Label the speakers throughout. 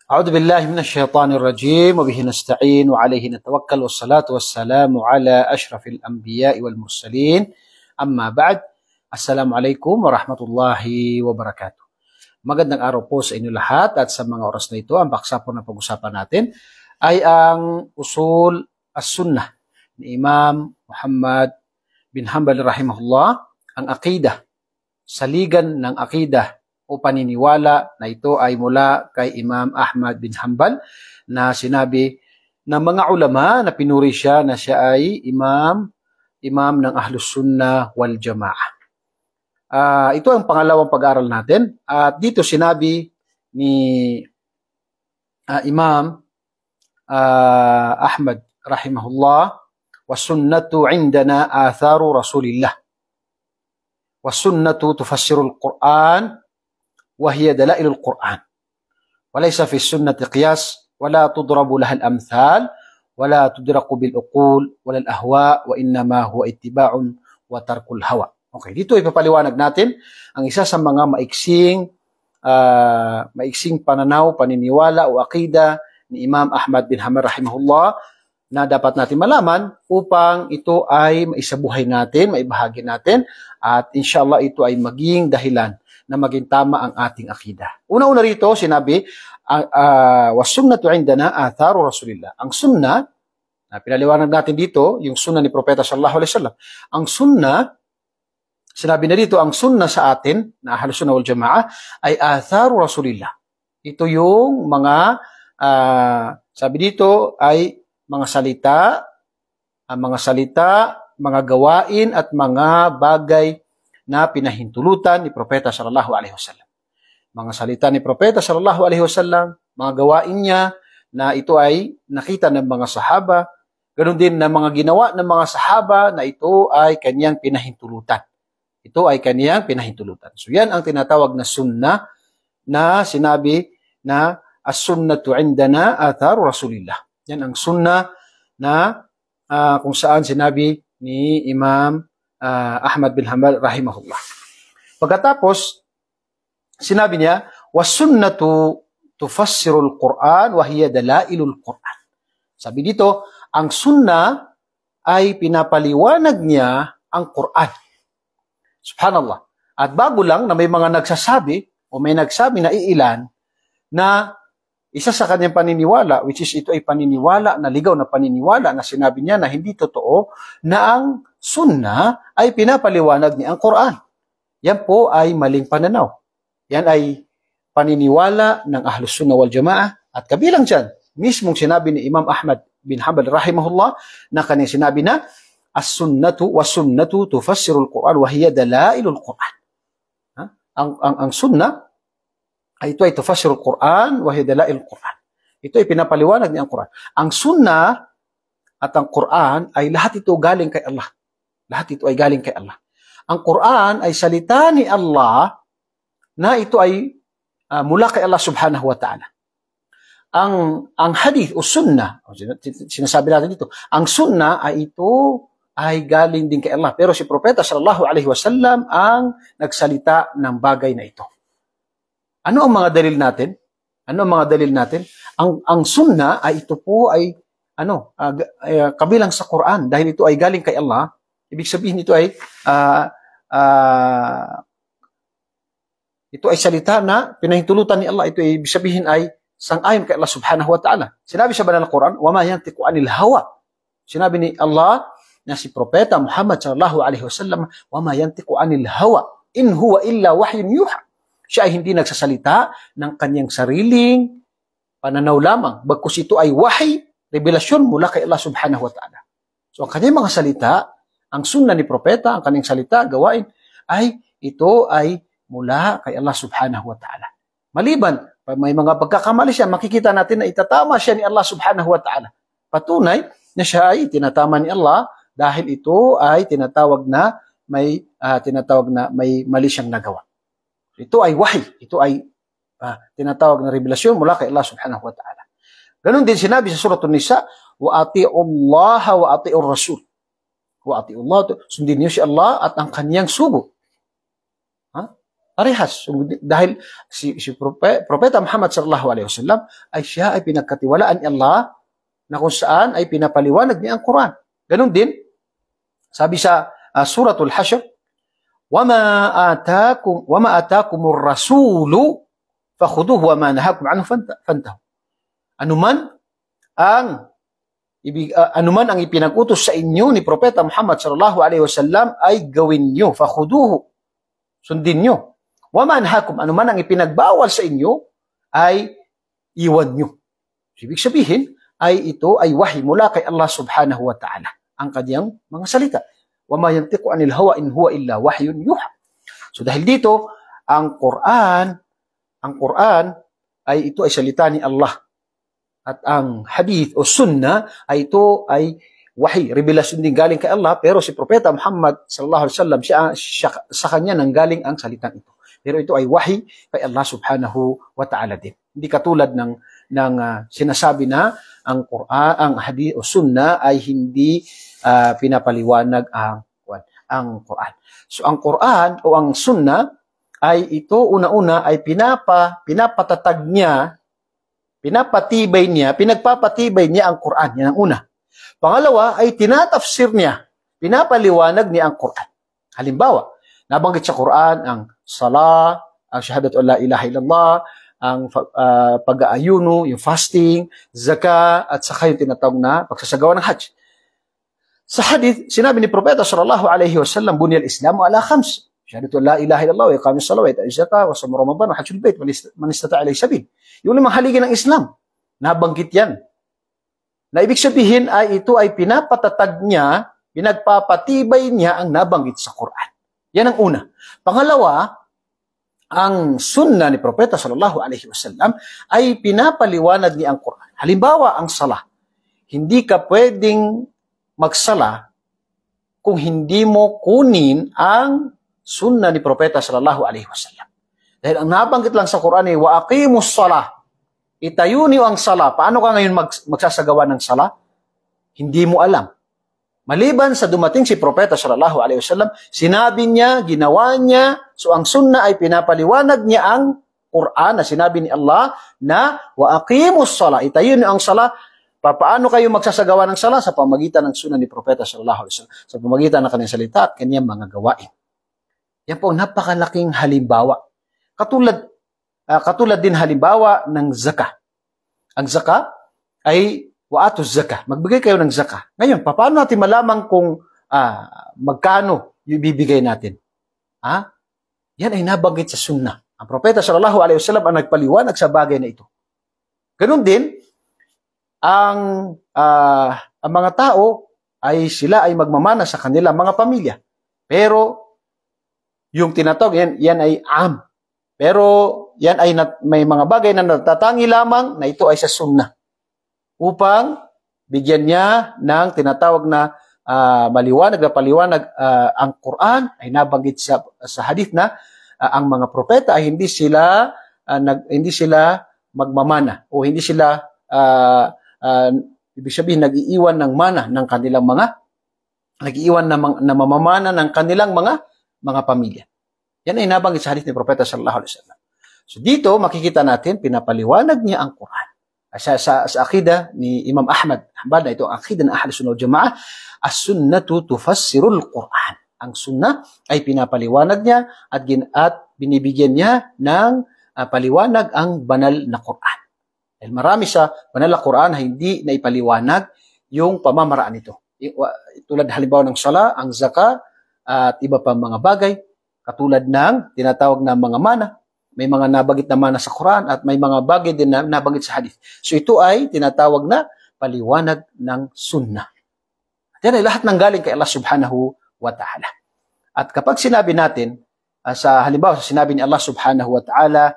Speaker 1: أعوذ بالله من الشيطان الرجيم وبه نستعين وعليه نتوكل والصلاة والسلام على أشرف الأنبياء والمرسلين أما بعد السلام عليكم warahmatullahi wabarakatuh. Magandang araw po sa inyo lahat at sa mga oras na ito, ang baksa po na pag-usapan natin ay ang usul as-sunnah ni Imam Muhammad bin Hanbal rahimahullah, ang aqidah, saligan ng aqidah o paniniwala na ito ay mula kay Imam Ahmad bin Hanbal na sinabi ng mga ulama na pinuri siya na siya ay imam ng Ahlus Sunnah wal Jamaah. Ito ang pangalawang pag-aaral natin at dito sinabi ni Imam Ahmad rahimahullah, wasunnatu indana atharu rasulillah, wasunnatu tufassiru al-Quran وهي دلائل القرآن وليس في السنة قياس ولا تضرب لها الأمثال ولا تدرك بالعقول ولا الأهواء وإنما هو اتباع وترك الهوى. Okay, dito ipapaliwanag natin ang isa sa mga maiksing pananaw, paniniwala o akida ni Imam Ahmad bin Hanbal rahimahullah na dapat natin malaman upang ito ay maisabuhay natin, maibahagi natin at inshallah ito ay maging dahilan na maging tama ang ating akida. Una-una rito, sinabi, was-sunnatu indana atharu rasulillah. Ang sunnah, pinaliwanag natin dito, yung sunnah ni Propeta sallallahu alaihi wasallam. Ang sunnah, sinabi na dito, ang sunnah sa atin, na Ahlus Sunnah wal Jamaah, ay atharu rasulillah. Ito yung mga, sabi dito, ay mga salita, mga gawain at mga bagay na pinahintulutan ni Propeta sallallahu alaihi wasallam. Mga salita ni Propeta sallallahu alaihi wasallam, mga gawain niya na ito ay nakita ng mga sahaba, ganoon din na mga ginawa ng mga sahaba na ito ay kanyang pinahintulutan. Ito ay kanyang pinahintulutan. So yan ang tinatawag na sunnah na sinabi na as-sunnatu indana atharu rasulillah. Yan ang sunnah na kung saan sinabi ni Imam Ahmad bin Hanbal rahimahullah. Pagkatapos, sinabi niya, was-sunnatu tufassirul Quran wa hiya dalailul Quran. Sabi dito, ang sunnah ay pinapaliwanag niya ang Quran. Subhanallah. At bago lang na may mga nagsasabi o may nagsabi na iilan na isa sa kanyang paniniwala, which is ito ay paniniwala na ligaw na paniniwala na sinabi niya na hindi totoo na ang sunnah ay pinapaliwanag niya ang Quran. Yan po ay maling pananaw. Yan ay paniniwala ng Ahlus Sunnah wal Jamaah at kabilang dyan, mismong sinabi ni Imam Ahmad bin Hanbal rahimahullah na kanyang sinabi na as-sunnatu was-sunnatu tufassirul Quran wa hiya dalailul Quran. Ang sunnah ay ito ay tufassirul Quran wa hiya dalailul Quran. Ito ay pinapaliwanag niya ang Quran. Ang sunnah at ang Quran ay lahat ito galing kay Allah. Lahat ito ay galing kay Allah. Ang Quran ay salita ni Allah na ito ay mula kay Allah subhanahu wa ta'ala. Ang hadith o sunnah, sinasabi natin dito, ang sunnah ay ito ay galing din kay Allah. Pero si Propeta sallallahu alaihi wasallam ang nagsalita ng bagay na ito. Ano ang mga dalil natin? Ang sunnah ay ito po ay kabilang sa Quran dahil ito ay galing kay Allah. Ibig sabihin ito ay salita na pinahintulutan ni Allah. Ito ay ibig sabihin ay sang-ayon kay Allah subhanahu wa ta'ala. Sinabi sa banal na Quran, wa ma yantiqu anil hawa. Sinabi ni Allah na si Propeta Muhammad sallallahu alaihi wasallam, wa ma yantiqu anil hawa in huwa illa wahyun yuha. Siya ay hindi nagsasalita ng kanyang sariling pananaw lamang. Bagkus ito ay wahy, revelasyon mula kay Allah subhanahu wa ta'ala. So ang kanyang mga salita, ang sunnah ni Propeta, ang kanyang salita, gawain, ito ay mula kay Allah subhanahu wa ta'ala. Maliban, pag may mga pagkakamali siya, makikita natin na itatama siya ni Allah subhanahu wa ta'ala. Patunay na siya ay tinatama ni Allah dahil ito ay tinatawag na may mali siyang nagawa. Ito ay wahy, ito ay tinatawag na revelasyon mula kay Allah subhanahu wa ta'ala. Ganon din sinabi sa Surah An-Nisa, wa ati'u Allah wa ati'ur Rasul. Wa ati'u Allah, sundin niyo si Allah at ang kanyang sugo. Parehas. Dahil si Propeta Muhammad sallallahu alaihi wasallam ay siya ay pinagkatiwalaan ni Allah na kung saan ay pinapaliwanag niya ang Quran. Ganun din, sabi sa Suratul Hashr, وَمَا آتَاكُمُ الرَّسُولُ فَخُذُوهُ وَمَا نَهَاكُمْ عَنْهُ فَانْتَهُوا. Anuman ang ipinag-utos sa inyo ni Propeta Muhammad sallallahu alaihi wasallam ay gawin nyo. فَخُذُوهُ. Sundin nyo. وَمَا نَهَاكُمْ. Anuman ang ipinagbawal sa inyo ay iwan nyo. Ibig sabihin, ito ay wahi mula kay Allah subhanahu wa ta'ala. Ang kanyang mga salita. وَمَا يَنْتِقُ عَنِ الْهَوَىٰ إِنْ هُوَ إِلَّا وَحْيٌ يُوحَىٰ. So dahil dito, ang Quran ay ito ay salita ni Allah. At ang hadith o sunnah ay ito ay wahi, revelasyon din galing kay Allah, pero si Propeta Muhammad sallallahu alaihi wasallam sa kanya nanggaling ang salitang ito. Pero ito ay wahi kay Allah subhanahu wa ta'ala din. Hindi katulad ng sinasabi na ang Quran, ang hadith o sunnah ay hindi pinapaliwanag ang Quran. So ang Quran o ang sunnah ay ito una-una ay pinapatatag niya, pinapatibay niya, pinagpapatibay niya ang Quran. Yan ang una. Pangalawa ay tinatafsir niya, pinapaliwanag niya ang Quran. Halimbawa, nabanggit sa Quran ang salah, ang shahadatu la ilaha illallah, ang pag-aayuno, yung fasting, zakah, at saka yung tinatawag na pagsasagawa ng hajj. Sa hadith, sinabi ni Propeta sallallahu alaihi wasallam, bunyal Islamu ala khams. Shahadatu la ilaha illallah, wa iqamis salat, wa ita'iz zakah, wa shaum Ramadan, wa hajjul bait, man istata'a ilayhi sabil. Yung limang haligi ng Islam, nabanggit yan. Na ibig sabihin ay ito ay pinapatatag niya, pinagpapatibay niya ang nabanggit sa Quran. Yan ang una. Pangalawa, ang sunnah ni Propeta sallallahu alaihi wasallam ay pinapaliwanag niya ang Quran. Halimbawa, ang salah. Hindi ka pwedeng magsala kung hindi mo kunin ang sunnah ni Propeta sallallahu alaihi wasallam. Dahil ang nabanggit lang sa Quran ay wa aqimus salah. Itayo niyo ang sala. Paano ka ngayon magsasagawa ng sala? Hindi mo alam. Maliban sa dumating si Propeta sallallahu alaihi wasallam, sinabi niya, ginawa niya, so ang sunnah ay pinapaliwanag niya ang Quran na sinabi ni Allah na wa aqimus sala. Itayo niyo ang sala. Paano kayo magsasagawa ng sala? Sa pamagitan ng sunnah ni Propeta sallallahu alaihi wasallam. Sa pamagitan ng kanyang salita at kanyang mga gawain. Yan po, napakalaking halimbawa. Katulad din halimbawa ng zakah. Ang zakah ay wa'atu zakah. Magbigay kayo ng zakah. Ngayon, paano natin malaman kung magkano yung ibibigay natin? Yan ay nabanggit sa sunnah. Ang Propeta sallallahu alaihi wasallam ang nagpaliwanag sa bagay na ito. Ganun din, ang mga tao ay sila ay magmamana sa kanilang mga pamilya. Pero yung tinatawag, yan ay am. Pero yan ay may mga bagay na natatangi lamang na ito ay sa sunnah. Upang bigyan niya ng tinatawag na maliwanag na paliwanag ang Quran ay nabanggit sa hadith na ang mga propeta ay hindi sila magmamana o hindi sila ibig sabihin nag-iiwan ng mana ng kanilang nag-iiwan na mamamana ng kanilang mga pamilya. Yan ay nabanggit sa hadith ni Propeta sallallahu alaihi wasallam. So dito makikita natin pinapaliwanag niya ang Quran. Sa akida ni Imam Ahmad, na ito ang akida ng Ahlus Sunnah wal Jamaah, as-sunnatu tufassirul Quran. Ang sunnah ay pinapaliwanag niya at binibigyan niya ng paliwanag ang banal na Quran. Dahil marami sa banal na Quran na hindi na ipaliwanag yung pamamaraan nito. Tulad halimbawa ng sala, ang zakah, at iba pa mga bagay, katulad ng tinatawag na mga mana. May mga nabanggit na mana sa Quran at may mga bagay din na nabanggit sa hadith. So ito ay tinatawag na paliwanag ng sunnah. At yan ay lahat ng galing kay Allah subhanahu wa ta'ala. At kapag sinabi natin, halimbawa sinabi ni Allah subhanahu wa ta'ala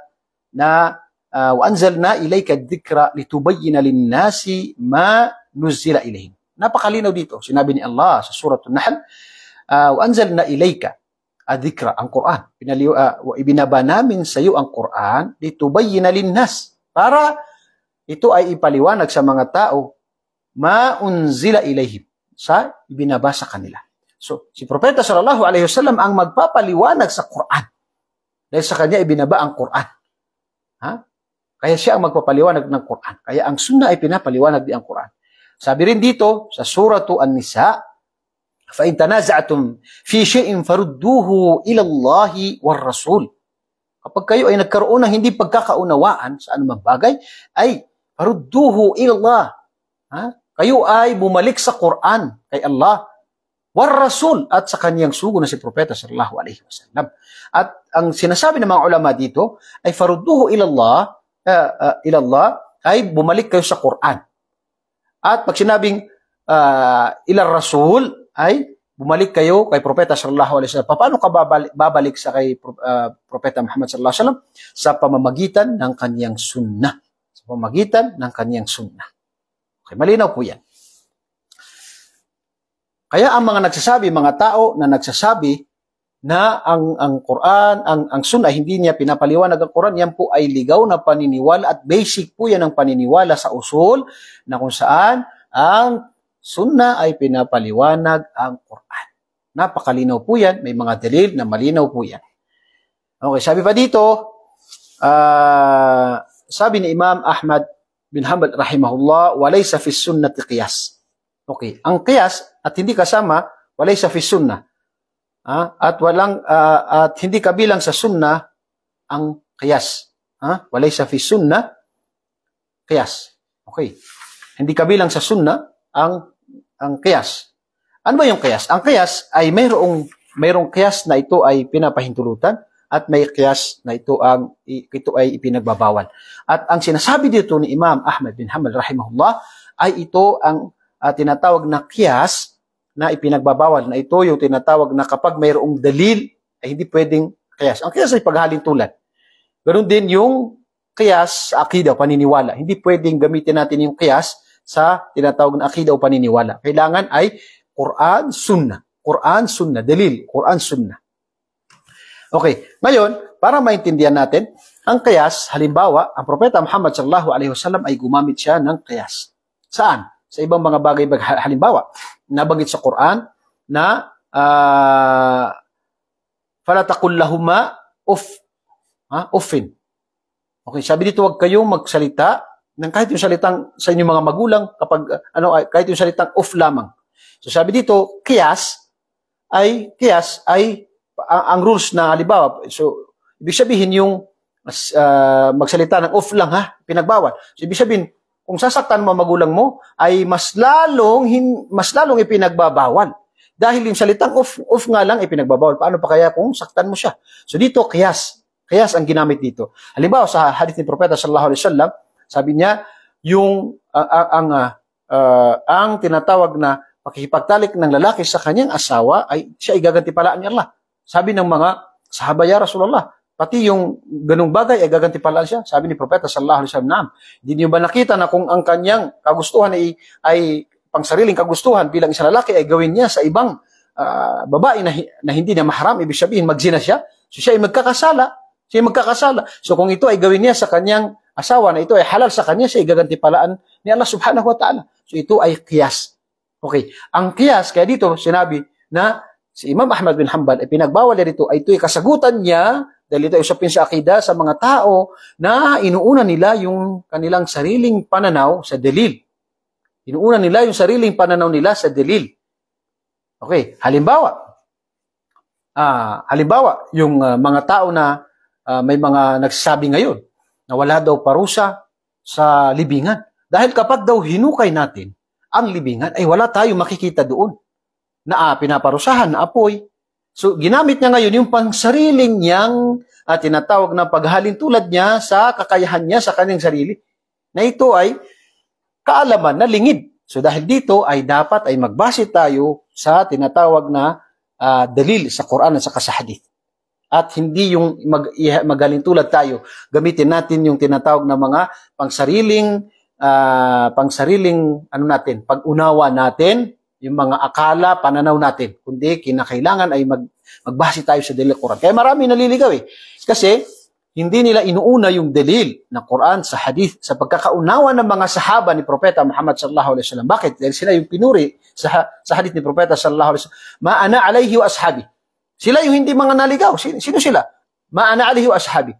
Speaker 1: na وَأَنزَلْنَا إِلَيْكَ الذِّكْرَ لِتُبَيِّنَ لِلنَّاسِ مَا نُزِّلَ إِلَيْهِمْ. Napakalinaw dito. Sinabi ni Allah sa Surah An-Nahl, وَأَنزَلْنَا إِلَيْكَ الذِّكْرَ, ang Quran. Ibinaba namin sa iyo ang Quran لِتُبَيِّنَ لِلنَّاسِ, para ito ay ipaliwanag sa mga tao مَا أُنزِلَ إِلَيْهِمْ, sa ibinaba sa kanila. So, si Propeta sallallahu alaihi wasallam ang magpapaliwanag sa Quran. Dahil sa kanya ibinaba ang Quran. Ha? Kaya siya ang magpapaliwanag ng Quran. Kaya ang sunnah ay pinapaliwanag din ang Quran. Sabi rin dito sa suratu An-Nisa, فَإِن تَنَازَعْتُمْ فِي شَيْءٍ فَرُدُّوهُ إِلَى اللَّهِ وَالرَّسُولِ. Kapag kayo ay nagkaroon ng hindi pagkakaunawaan sa anumang bagay, ay farudduhu ila Allah. Ha? Kayo ay bumalik sa Quran, kay Allah, war Rasul, at sa kaniyang sugo na si Propeta sallallahu alaihi wasallam. At ang sinasabi ng mga ulama dito ay farudduhu ila Allah, ay bumalik kayo sa Quran. At pag sinabing ila Rasul, ay bumalik kayo kay Propeta sallallahu alaihi wasallam. Paano ka babalik sa kay Propeta Muhammad sallallahu alaihi wasallam? Sa pamamagitan ng kaniyang sunnah. Sa pamamagitan ng kaniyang sunnah. Okay, malinaw po yan. Kaya ang mga tao na nagsasabi na ang Quran, ang sunnah, hindi niya pinapaliwanag ang Quran, yan po ay ligaw na paniniwala at basic po yan ang paniniwala sa usul na kung saan ang sunnah ay pinapaliwanag ang Quran. Napakalinaw po yan. May mga dalil na malinaw po yan. Okay, sabi pa dito, sabi ni Imam Ahmad bin Hanbal rahimahullah, walaysa fi sunnati qiyas. Okay, ang qiyas at hindi kasama, walaysa fi sunnah. At hindi kabilang sa sunnah ang qiyas. Walaysa fi sunnah qiyas. Okay. Hindi kabilang sa sunnah ang qiyas. Ano ba yung qiyas? Ang qiyas ay mayroong qiyas na ito ay pinapahintulutan at may qiyas na ito ay ipinagbabawal. At ang sinasabi dito ni Imam Ahmad bin Hanbal rahimahullah ay ito ang tinatawag na qiyas na ipinagbabawal, na ito yung tinatawag na kapag mayroong dalil ay hindi pwedeng qiyas. Ang qiyas ay paghalintulad. Ganoon din yung qiyas sa akida o paniniwala. Hindi pwedeng gamitin natin yung qiyas sa tinatawag na akida o paniniwala. Kailangan ay Quran, Sunnah. Quran, Sunnah. Dalil. Quran, Sunnah. Okay. Ngayon, para maintindihan natin, ang qiyas, halimbawa, ang Propeta Muhammad sallallahu alaihi wasallam ay gumamit siya ng qiyas. Saan? Sa ibang mga bagay. Halimbawa, nabanggit sa Quran na fala taqul lahuma uffin. Okay, sabi dito, huwag kayong magsalita ng kahit yung salitang sa inyong mga magulang kapag kahit yung salitang off lamang. So sabi dito, qiyas ay ang rules na halimbawa. So ibig sabihin yung magsalita ng off lang pinagbawal. So ibig sabihin kung sasaktan mo magulang mo ay mas lalong ipinagbabawal. Dahil yung salitang off nga lang ipinagbabawal. Paano pa kaya kung saktan mo siya? So dito qiyas ang ginamit dito. Halimbawa sa hadith ni Propeta sallallahu alaihi wasallam, sabi niya, yung ang tinatawag na pakikipagtalik ng lalaki sa kanyang asawa ay siya ay gagantipalaan ni Allah. Sabi ng mga sahaba, ya Rasulullah, pati yung ganung bagay ay gagantipalaan siya. Sabi ni Propeta sallallahu alaihi wasallam, naam. Hindi niyo ba nakita na kung ang kanyang kagustuhan ay pangsariling kagustuhan bilang isang lalaki ay gawin niya sa ibang babae na hindi na mahram, ibig sabihin magzina siya, so siya ay magkakasala. So kung ito ay gawin niya sa kanyang asawa na ito ay halal sa kanya, siya ay gagantipalaan ni Allah subhanahu wa ta'ala. So ito ay qiyas. Okay. Ang qiyas, kaya dito sinabi na si Imam Ahmad bin Hanbal ay pinagbawal niya dito, ay ito ay kasagutan niya dahil ito ay usapin sa akida sa mga tao na inuuna nila yung kanilang sariling pananaw sa dalil. Inuuna nila yung sariling pananaw nila sa dalil. Okay. Halimbawa, yung mga tao na may mga nagsasabi ngayon na wala daw parusa sa libingan. Dahil kapag daw hinukay natin ang libingan, ay wala tayong makikita doon na pinaparusahan na apoy. So, ginamit niya ngayon yung pangsariling niyang tinatawag na paghalintulad niya sa kakayahan niya sa kanyang sarili. Na ito ay kaalaman na lingid. So, dahil dito ay dapat ay magbase tayo sa tinatawag na dalil sa Quran at sa hadith. At hindi yung maghalintulad tayo. Gamitin natin yung tinatawag na mga pangsariling pag-unawa natin, yung mga akala, pananaw natin. Kundi kinakailangan ay magbase tayo sa dalil Quran. Kaya marami naliligaw Kasi hindi nila inuuna yung dalil ng Quran sa hadith, sa pagkakaunawa ng mga sahaba ni Propeta Muhammad sallallahu alaihi wasallam. Bakit? Dahil sila yung pinuri sa hadith ni Propeta sallallahu alaihi wasallam. Ma ana alayhi wa ashabi. Sila yung hindi mga naligaw. Sino sila? ma'ana alihi wa ashabi.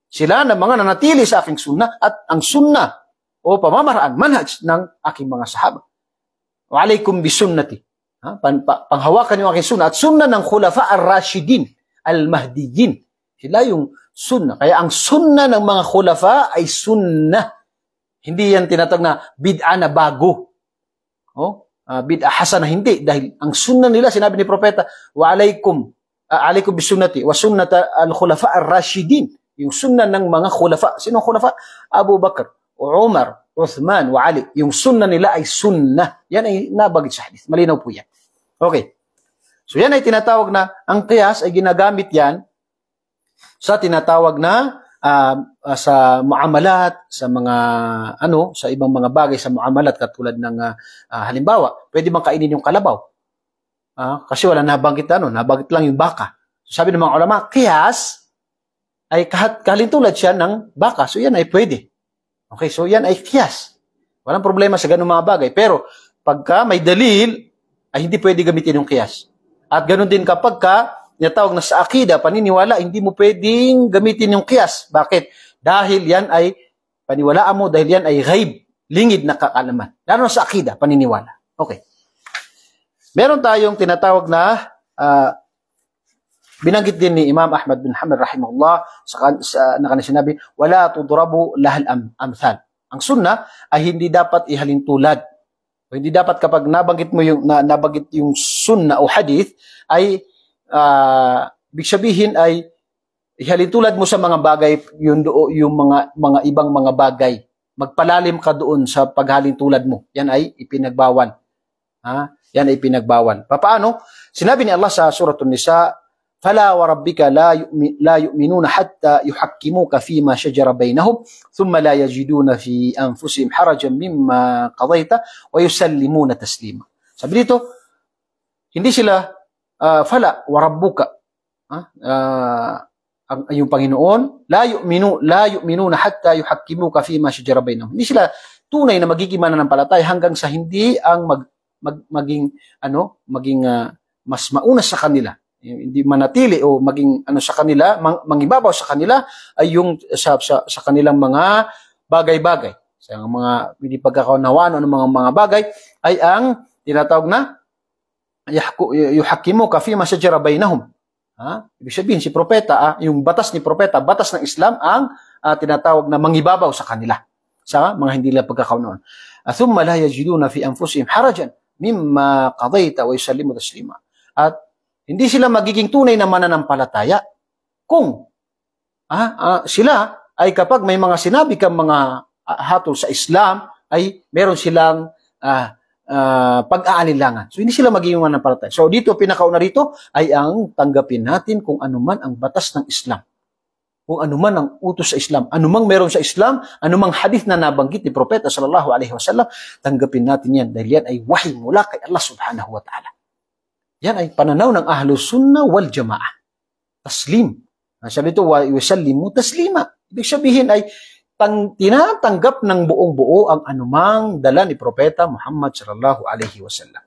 Speaker 1: Sila na mga nanatili sa aking sunnah at ang sunnah o pamamaraan, manhaj ng aking mga sahaba. Wa alaykum bisunnati. Panghawakan yung aking sunnah at sunnah ng khulafa ar-rashidin, al-mahdiyin. Sila yung sunnah. Kaya ang sunnah ng mga khulafa ay sunnah. Hindi yan tinatawag na bid'a na bago. Bid'a hasana, hindi. Dahil ang sunnah nila, sinabi ni Propeta, wa alaykum bisunnati wa sunnata al-khulafa ar-rashidin. Yung sunnah ng mga khulafa. Sino khulafa? Abu Bakr, Umar, Uthman, wa Ali. Yung sunnah nila ay sunnah. Yan ay nabagit sa hadith. Malinaw po yan. Okay. So yan ay tinatawag na, ang qiyas ay ginagamit yan sa tinatawag na sa muamalat, sa mga sa ibang mga bagay sa muamalat katulad ng halimbawa, pwede bang kainin yung kalabaw? Kasi wala nabanggit nabanggit lang yung baka. So, sabi ng mga ulama, qiyas ay kahalintulad siya ng baka. So yan ay pwede. Okay, so yan ay qiyas. Walang problema sa ganung mga bagay. Pero pagka may dalil, ay hindi pwede gamitin yung qiyas. At ganun din kapag tinatawag na sa akida, paniniwala, hindi mo pwedeng gamitin yung qiyas. Bakit? Dahil yan ay, paniwalaan mo, dahil yan ay ghaib, lingid na kaalaman. Lalo sa akida, paniniwala. Okay. Meron tayong tinatawag na, binanggit din ni Imam Ahmad bin Hanbal rahimahullah na kanya sinabi, wala tudrabu lahal amthal. Ang sunnah ay hindi dapat ihalintulad. O hindi dapat kapag nabanggit mo nabanggit yung sunnah o hadith ay ibig sabihin ay ihalintulad mo sa mga bagay yung mga ibang mga bagay. Magpalalim ka doon sa paghalintulad mo. Yan ay ipinagbawal. Yan ay ipinagbawal. Paano? Sinabi ni Allah sa Suratul Nisa, فلا وربك لا يؤمنون حتى يحكموك فيما شجر بينهم ثم لا يجدون في أنفسهم حرجا مما قضيت ويسلمون تسليما. Sabi dito, hindi sila fala warabbuka, yung Panginoon, la yu'minuna hatta yuhakkimuka fima shajara bainahum. Hindi sila tunay na magiging mananampalataya hanggang sa hindi ang maging mas mauna sa kanila. Hindi manatili o maging sa kanila, mangibabaw sa kanila ay yung sa kanilang mga bagay-bagay. Sa mga hindi pagkakaunawaan ng mga bagay ay ang tinatawag na yuhakkimuka fima shajara bainahum. Ibig sabihin si propeta, yung batas ni propeta, batas ng Islam ang tinatawag na mangibabaw sa kanila sa mga hindi nila pagkakaunawaan. Thumma la yajiduna fi anfusihim harajan mimma qadayta wa yusallimu taslima. At hindi sila magiging tunay na mananampalataya kung sila ay kapag may mga sinabi kang mga hatol sa Islam ay meron silang pag-aalilangan. So hindi sila magiging mananampalataya. So dito, pinakauna rito ay ang tanggapin natin kung anuman ang batas ng Islam. Kung anuman ang utos sa Islam, anumang meron sa Islam, anumang hadith na nabanggit ni Propeta sallallahu alaihi wasallam, tanggapin natin yan dahil yan ay wahy mula kay Allah subhanahu wa ta'ala. Yan ay pananaw ng Ahlus Sunnah wal Jamaah. Taslim. Sabi ito, wa yusallimu taslima. Ibig sabihin ay tinatanggap ng buong buo ang anumang dala ni Propeta Muhammad sallallahu alaihi wasallam.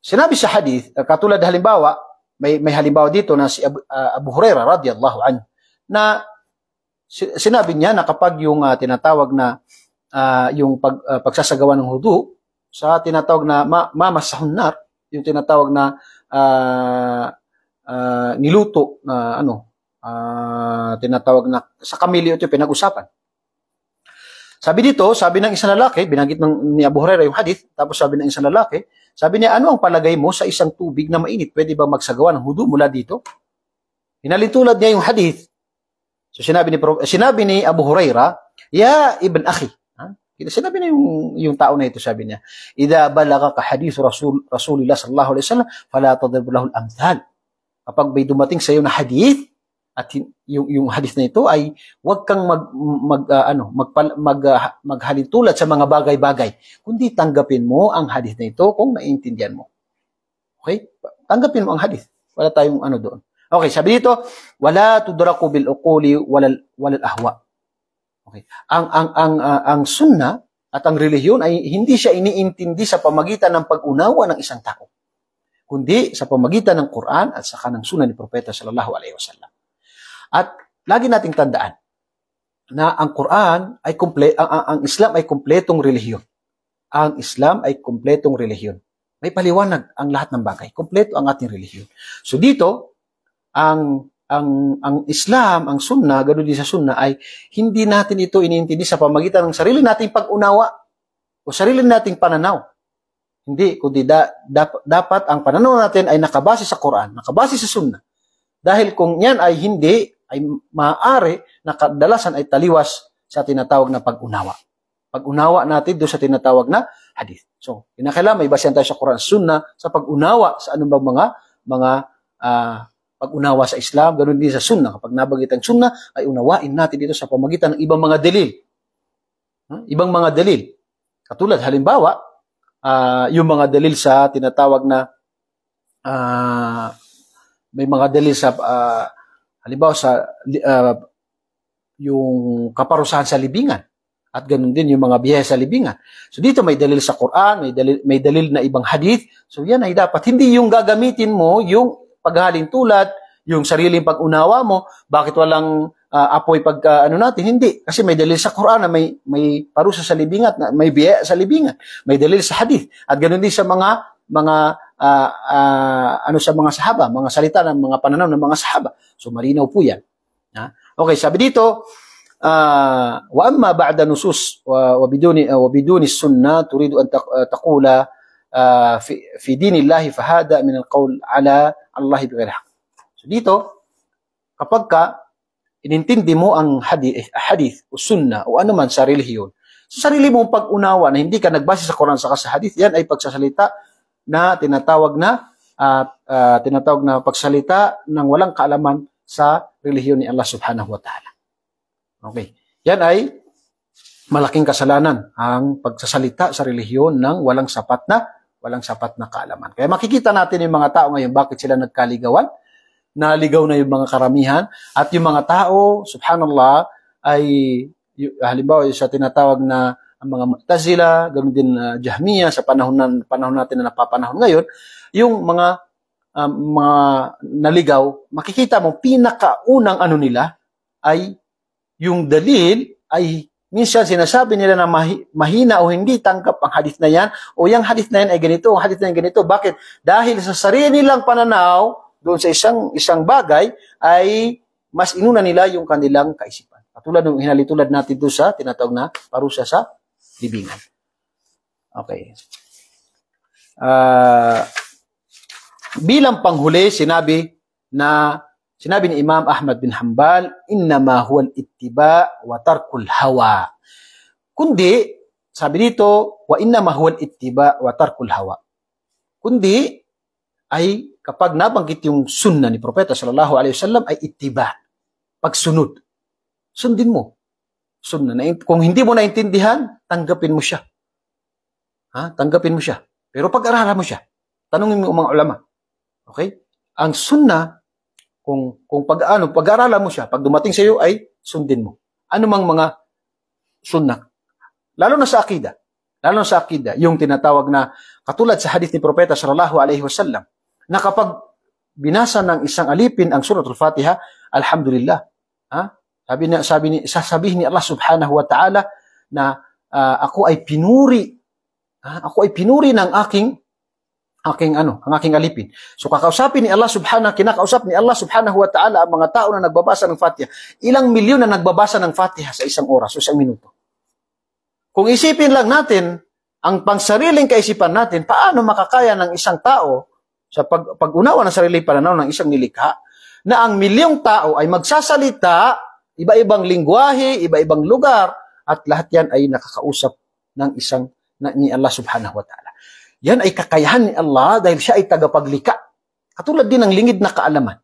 Speaker 1: Sinabi sa hadith, katulad halimbawa, may halimbawa dito na si Abu Hurairah radhiyallahu anhu na sinabi niya na kapag yung tinatawag na yung pagsasagawa ng hudu sa tinatawag na mamasahun nar, yung tinatawag na niluto na tinatawag na sa kamilyo ito pinag-usapan. Sabi dito, sabi ng isang lalaki, binanggit ni Abu Hurairah yung hadith, tapos sabi ng isang lalaki, sabi niya, ano ang palagay mo sa isang tubig na mainit? Pwede ba magsagawa ng hudu mula dito? Hinalitulad niya yung hadith. So sinabi ni Abu Hurairah, ya ibn akhi, sinabi na yung tao na ito, sabi niya, idha balagaka hadith Rasulullah sallallahu alaihi wasallam, fala tadrib lahu al-amthal. Kapag may dumating sa iyo na hadith, at yung hadith na ito ay huwag kang maghalintulad sa mga bagay-bagay, kundi tanggapin mo ang hadith na ito kung naiintindihan mo. Okay? Tanggapin mo ang hadith. Wala tayong doon. Okay, sabi dito, wala tudraku bil uquli walal ahwa. Okay. Ang sunnah at ang relihiyon ay hindi siya iniintindi sa pamagitan ng pag-unawa ng isang tao, kundi sa pamagitan ng Quran at saka ng sunnah ni Propeta sallallahu alaihi wasallam. At lagi nating tandaan na ang Quran ay ang Islam ay kumpletong relihiyon. Ang Islam ay kumpletong relihiyon. May paliwanag ang lahat ng bagay. Kumpleto ang ating relihiyon. So dito, ang Islam, ang sunnah, ganoon din sa sunnah, ay hindi natin ito iniintindi sa pamagitan ng sarili nating pag-unawa o sarili nating pananaw. Hindi, kundi dapat ang pananaw natin ay nakabase sa Quran, nakabase sa sunnah. Dahil kung yan ay hindi, ay maaari na kadalasan ay taliwas sa tinatawag na pag-unawa. Pag-unawa natin doon sa tinatawag na hadith. So, kinakailangan may basehan tayo sa Quran, sunnah, sa pag-unawa sa anumang mga pag-unawa sa Islam, ganoon din sa sunnah. Kapag nabagit ang sunnah, ay unawain natin dito sa pamagitan ng ibang mga dalil. Ibang mga dalil. Katulad, halimbawa, yung mga dalil sa tinatawag na may mga dalil sa halimbawa sa yung kaparusahan sa libingan at ganoon din yung mga biyahe sa libingan. So dito may dalil sa Quran, may dalil na ibang hadith. So yan ay dapat hindi yung gagamitin mo yung paghalin tulad, yung sariling pag-unawa mo, bakit walang apoy natin, hindi. Kasi may dalil sa Quran na may parusa sa libingan, na may biya sa libingan. May dalil sa hadith. At ganoon din sa mga sa mga sahaba, mga salita ng mga pananaw ng mga sahaba. So malinaw po yan. Okay, sabi dito, wa amma ba'da nusus wa biduni sunnah turidu an taqula fi dinillahi fahada min alqawl ala Allah bighayri haqq. So dito, kapag inintindi mo ang hadith o sunnah o ano man sa relihiyon, sa sarili mong pag-unawa na hindi ka nagbase sa Quran saka sa hadith, yan ay pagsasalita na tinatawag na pagsalita ng walang kaalaman sa relihiyon ni Allah subhanahu wa ta'ala. Okay. Yan ay malaking kasalanan ang pagsasalita sa relihiyon ng walang sapat na kaalaman. Kaya makikita natin yung mga tao ngayon bakit sila nagkaligawan. Naligaw na yung mga karamihan at yung mga tao, subhanallah, ay halimbawa sa tinatawag na ang mga Mu'tazila, ganoon din Jahmiya sa panahon natin na napapanahon ngayon, yung mga naligaw, makikita mo pinakaunang ano nila ay yung dalil ay minsan sinasabi nila na mahina o hindi tanggap ang hadith na yan o yung hadith na yan ay ganito, ang hadith na yan ganito. Bakit? Dahil sa sarili nilang pananaw doon sa isang bagay ay mas inuna nila yung kanilang kaisipan. Katulad ng hinalitulad natin doon sa tinatawag na parusa sa libingan. Okay. Bilang panghuli, sinabi ni Imam Ahmad bin Hanbal, innama huwa al-ittiba wa tarkul hawa. Kundi, sabi dito, wa innama huwa al-ittiba wa tarkul hawa. Kundi, ay kapag nabanggit yung sunnah ni Propeta sallallahu alaihi wasallam ay ittiba, pagsunod. Sundin mo. Sunnah. Kung hindi mo naintindihan, tanggapin mo siya. Tanggapin mo siya. Pero pag-aralan mo siya. Tanungin mo mga ulama. Okay? Ang sunnah, kung pag-aralan mo siya, pag dumating sa iyo ay sundin mo. Ano mang mga sunnah. Lalo na sa akida. Yung tinatawag na katulad sa hadith ni Propeta sallallahu alaihi wasallam na kapag binasa ng isang alipin ang suratul Fatiha, alhamdulillah. Sasabihin ni Allah subhanahu wa ta'ala na ako ay pinuri. Ako ay pinuri ng ang aking alipin. So kinakausap ni Allah subhanahu wa ta'ala ang mga tao na nagbabasa ng Fatiha. Ilang milyon na nagbabasa ng Fatiha sa isang oras o isang minuto. Kung isipin lang natin ang pangsariling kaisipan natin, paano makakaya ng isang tao sa pag-unawa ng sariling pananaw ng isang nilikha na ang milyong tao ay magsasalita, iba-ibang lingwahe, iba-ibang lugar, at lahat yan ay nakakausap ni Allah subhanahu wa ta'ala. Yan ay kakayahan ni Allah dahil siya ay tagapaglikha. Katulad din ng lingid na kaalaman.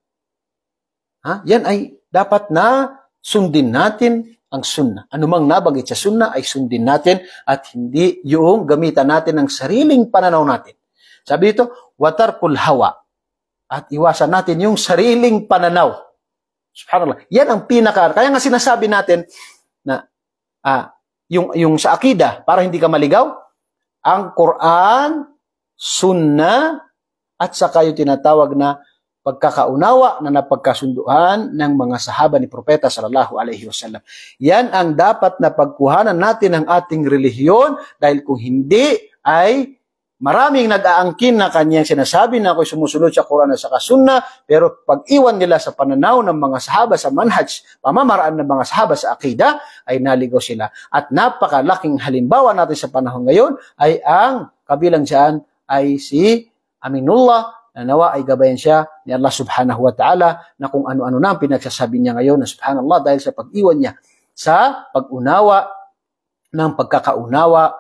Speaker 1: Yan ay dapat na sundin natin ang sunnah. Anumang nabanggit sa sunnah ay sundin natin at hindi yung gamitan natin ng sariling pananaw natin. Sabi dito, watarkul hawa. At iwasan natin yung sariling pananaw. Subhanallah. Yan ang kaya nga sinasabi natin na yung sa akida, para hindi ka maligaw, ang Quran, sunnah, at saka yung tinatawag na pagkakaunawa na napagkasunduan ng mga sahaba ni Propeta sallallahu alaihi wasallam. Yan ang dapat na pagkuhanan natin ng ating relihiyon, dahil kung hindi ay maraming nag-aangkin na kanyang sinasabi na ako'y sumusunod sa Quran at sa Sunnah, pero pag iwan nila sa pananaw ng mga sahaba sa manhaj, pamamaraan ng mga sahaba sa akida, ay naligaw sila. At napakalaking halimbawa natin sa panahon ngayon ay ang kabilang dyan ay si Aminullah, na nawa ay gabayan siya ni Allah subhanahu wa ta'ala na kung ano-ano na ang pinagsasabi niya ngayon na subhanallah dahil sa pag-iwan niya sa pag-unawa ng pagkakaunawa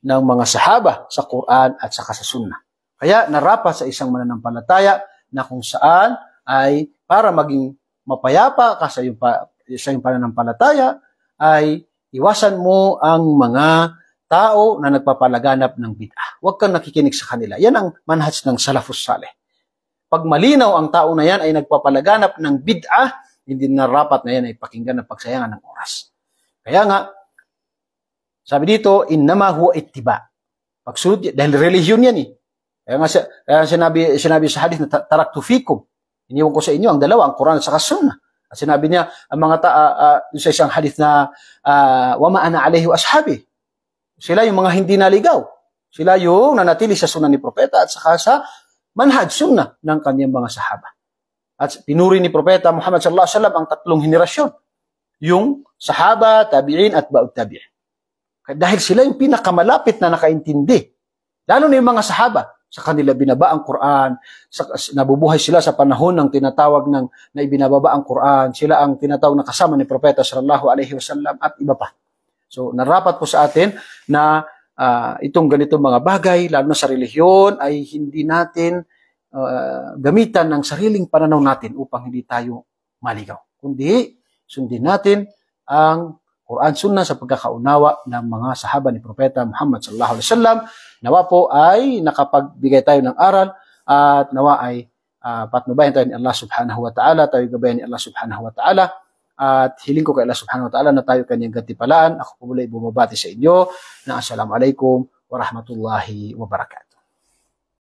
Speaker 1: ng mga sahaba sa Quran at saka sa Sunnah. Kaya narapat sa isang mananampalataya na kung saan ay para maging mapayapa ka sa iyong pananampalataya ay iwasan mo ang mga tao na nagpapalaganap ng bid'ah. Huwag kang nakikinig sa kanila. Yan ang manhaj ng salafus saleh. Pag malinaw ang tao na yan ay nagpapalaganap ng bid'ah, hindi na rapat na yan ay pakinggan ng pagsayangan ng oras. Kaya nga, sabi dito, innama huwa ittiba. Pagsunod, dahil religion yan eh. Kaya nga sinabi sa hadith na taraktu fikum. Iniwan ko sa inyo ang dalawa, ang Quran at saka Sunnah. At sinabi niya, ang mga sa isang hadith na wa ma ana alayhi wa ashabi. Sila yung mga hindi naligaw. Sila yung nanatili sa sunnah ni Propeta at saka sa manhaj sunnah ng kanyang mga sahaba. At pinuri ni Propeta Muhammad sallallahu alaihi wasallam ang tatlong henerasyon. Yung sahaba, tabi'in at ba'ud tabi'in. Dahil sila yung pinakamalapit na nakaintindi. Lalo na yung mga sahaba. Sa kanila binaba ang Quran. Nabubuhay sila sa panahon ng tinatawag na ibinababa ang Quran. Sila ang tinatawag na kasama ni Propeta sallallahu alaihi wasallam at iba pa. So, narapat po sa atin na itong ganitong mga bagay, lalo na sa relihiyon, ay hindi natin gamitan ng sariling pananaw natin upang hindi tayo maligaw. Kundi, sundin natin ang Quran Sunnah sa pagkakaunawa ng mga sahaba ni Propeta Muhammad sallallahu alaihi wasallam. Nawa po ay nakapagbigay tayo ng aral at nawa ay patnubayan tayo ni Allah subhanahu wa ta'ala, tayo gabayan ni Allah subhanahu wa ta'ala. At hiling ko kay Allah subhanahu wa ta'ala na tayo kanyang gantipalaan. Ako po muli bumabati sa inyo na assalamualaikum warahmatullahi wabarakatuh.